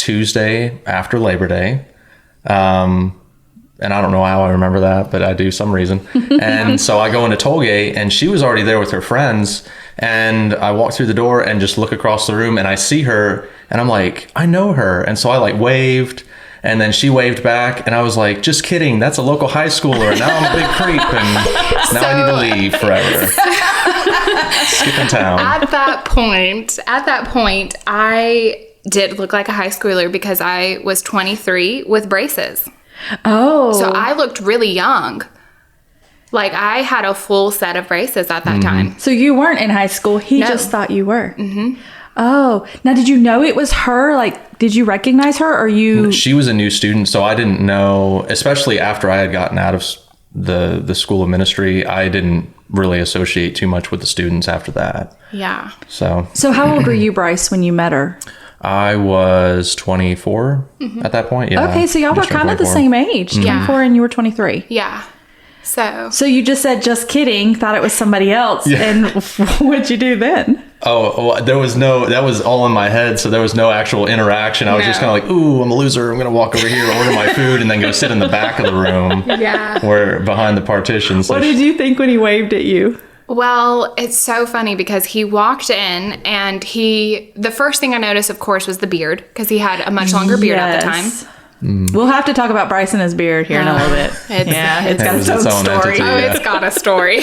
Tuesday after Labor Day. And I don't know how I remember that, but I do some reason. And so I go into Tollgate, and she was already there with her friends. And I walk through the door and just look across the room, and I see her, and I'm like, I know her. And so I like waved, and then she waved back, and I was like, just kidding. That's a local high schooler. Now I'm a big creep, and now I need to leave forever. Skipping town. At that point, I did look like a high schooler because I was 23 with braces. Oh. So I looked really young. Like, I had a full set of braces at that time. So you weren't in high school. He just thought you were. Mm-hmm. Oh. Now, did you know it was her? Like, did you recognize her, or you... She was a new student, so I didn't know, especially after I had gotten out of the school of ministry, I didn't really associate too much with the students after that. Yeah. So how old were you, Bryce, when you met her? I was 24 at that point. Yeah. Okay, so y'all were kind of the same age. 24 and you were 23. Yeah. So you just said, just kidding, thought it was somebody else. Yeah. And what'd you do then? Oh, that was all in my head. So there was no actual interaction. I was just kind of like, ooh, I'm a loser. I'm going to walk over here, order my food, and then go sit in the back of the room. Yeah. Where behind the partition. So what did you think when he waved at you? Well, it's so funny because he walked in, and the first thing I noticed, of course, was the beard, because he had a much longer beard at the time. We'll have to talk about Bryce and his beard here in a little bit. It's got its own story. It's got a story.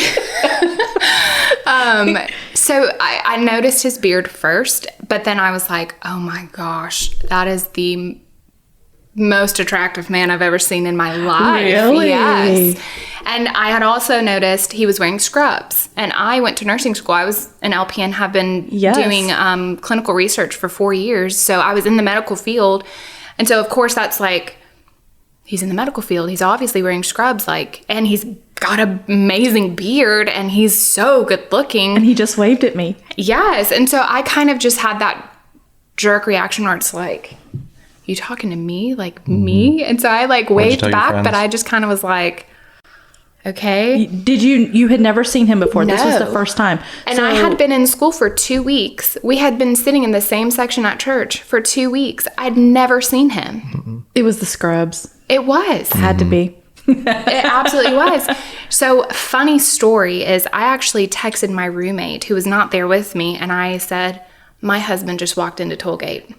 So I noticed his beard first, but then I was like, oh my gosh, that is the most attractive man I've ever seen in my life. Really? Yes. And I had also noticed he was wearing scrubs. And I went to nursing school. I was an LPN, have been doing clinical research for 4 years. So I was in the medical field. And so, of course, that's like, he's in the medical field. He's obviously wearing scrubs, and he's got an amazing beard, and he's so good looking. And he just waved at me. Yes. And so I kind of just had that jerk reaction where it's like, you talking to me? Like me? And so I waved back, but I just kind of was like, okay. Did you had never seen him before? No. This was the first time. And I had been in school for 2 weeks. We had been sitting in the same section at church for 2 weeks. I'd never seen him. Mm-mm. It was the scrubs. It was. Had to be. It absolutely was. So, funny story is I actually texted my roommate who was not there with me, and I said, my husband just walked into Tollgate.